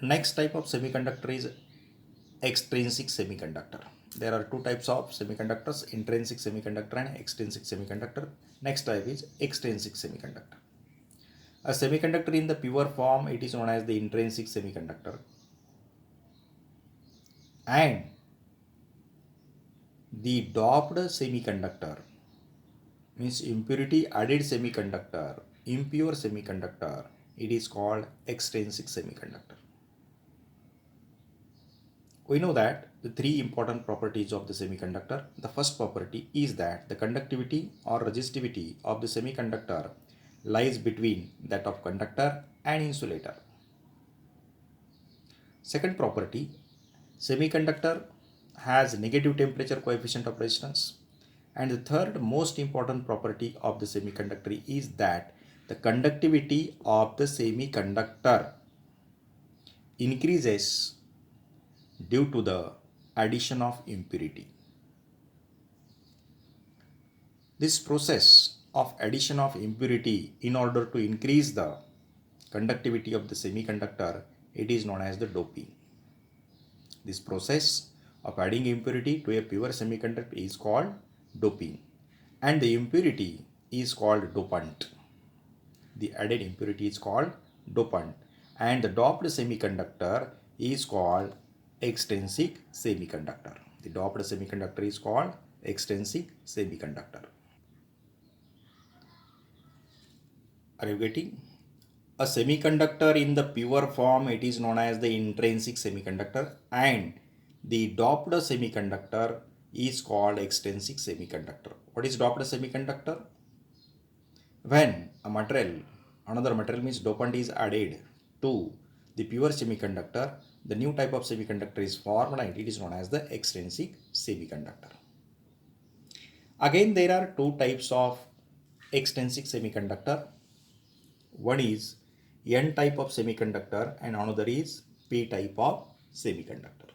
Next type of semiconductor is extrinsic semiconductor. There are two types of semiconductors, intrinsic semiconductor and extrinsic semiconductor. Next type is extrinsic semiconductor. A semiconductor in the pure form, it is known as the intrinsic semiconductor. And the doped semiconductor means impurity added semiconductor, impure semiconductor, it is called extrinsic semiconductor. We know that the three important properties of the semiconductor. The first property is that the conductivity or resistivity of the semiconductor lies between that of conductor and insulator. Second property, semiconductor has negative temperature coefficient of resistance. And the third most important property of the semiconductor is that the conductivity of the semiconductor increases due to the addition of impurity. This process of addition of impurity in order to increase the conductivity of the semiconductor, it is known as the doping. This process of adding impurity to a pure semiconductor is called doping, and the impurity is called dopant. The added impurity is called dopant, and the doped semiconductor is called extrinsic semiconductor. The doped semiconductor is called extrinsic semiconductor. Are you getting? A semiconductor in the pure form, it is known as the intrinsic semiconductor, and the doped semiconductor is called extrinsic semiconductor. What is doped semiconductor? When a material, another material means dopant is added to the pure semiconductor, the new type of semiconductor is formed and it is known as the extrinsic semiconductor. Again, there are two types of extrinsic semiconductor. One is N type of semiconductor and another is P type of semiconductor.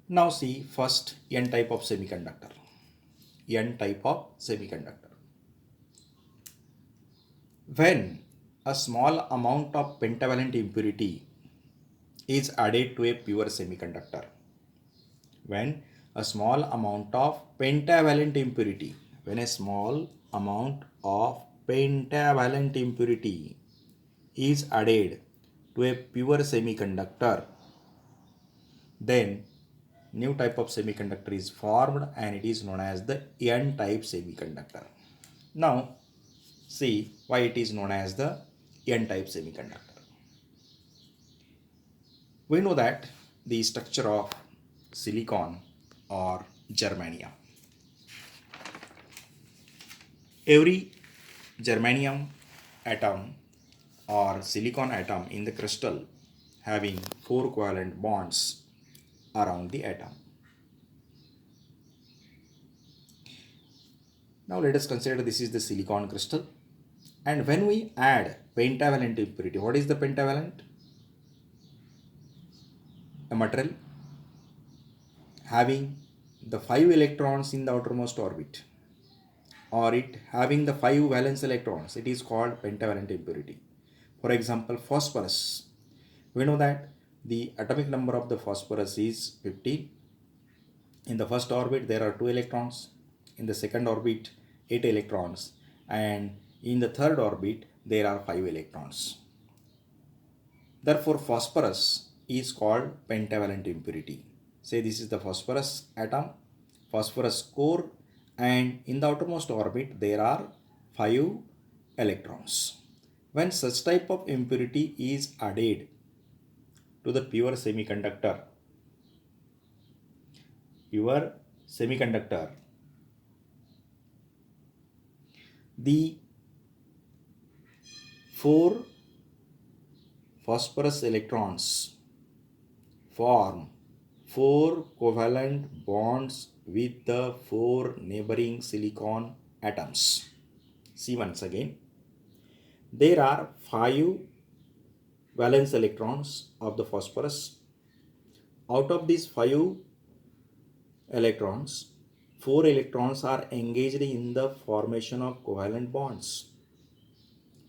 Now see first N type of semiconductor. N type of semiconductor. When a small amount of pentavalent impurity is added to a pure semiconductor, when a small amount of pentavalent impurity, when a small amount of pentavalent impurity is added to a pure semiconductor, then new type of semiconductor is formed and it is known as the N type semiconductor. Now see why it is known as the N type semiconductor. We know that the structure of silicon or germanium. Every germanium atom or silicon atom in the crystal having 4 covalent bonds around the atom. Now let us consider this is the silicon crystal, and when we add pentavalent impurity, what is the pentavalent? A material having the 5 electrons in the outermost orbit, or it having the 5 valence electrons, it is called pentavalent impurity. For example, phosphorus. We know that the atomic number of the phosphorus is 50. In the first orbit there are 2 electrons, in the second orbit 8 electrons, and in the third orbit there are 5 electrons. Therefore phosphorus is called pentavalent impurity. Say this is the phosphorus atom, phosphorus core, and in the outermost orbit there are 5 electrons. When such type of impurity is added to the pure semiconductor, the 4 phosphorus electrons form 4 covalent bonds with the 4 neighboring silicon atoms. See once again, there are 5 valence electrons of the phosphorus. Out of these 5 electrons, 4 electrons are engaged in the formation of covalent bonds.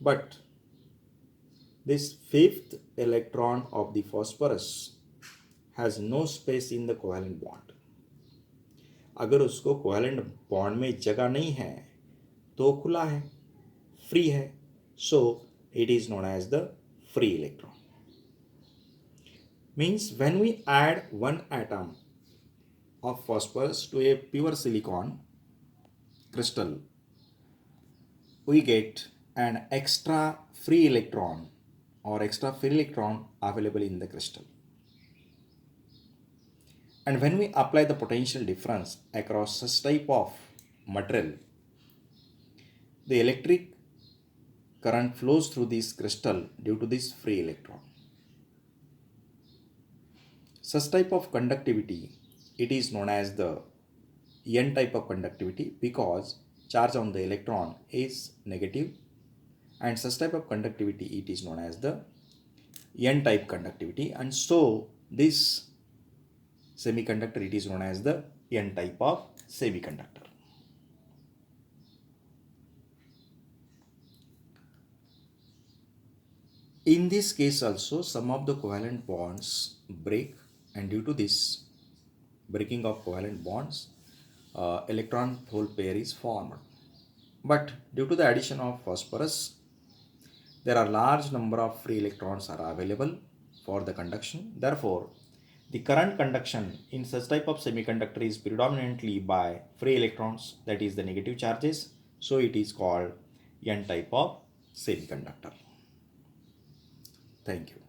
But This fifth electron of the phosphorus has no space in the covalent bond. अगर उसको covalent bond में जगह नहीं है तो खुला है, free है, so it is known as the free electron. Means when we add one atom of phosphorus to a pure silicon crystal, we get an extra free electron or extra free electron available in the crystal. And when we apply the potential difference across such type of material, the electric current flows through this crystal due to this free electron. Such type of conductivity, it is known as the n type of conductivity because charge on the electron is negative, and such type of conductivity it is known as the n type conductivity, and so this semiconductor it is known as the n type of semiconductor. In this case also some of the covalent bonds break, and due to this breaking of covalent bonds electron hole pair is formed. But due to the addition of phosphorus there are large number of free electrons are available for the conduction. Therefore the current conduction in such type of semiconductor is predominantly by free electrons, that is the negative charges, so it is called n type of semiconductor. Thank you.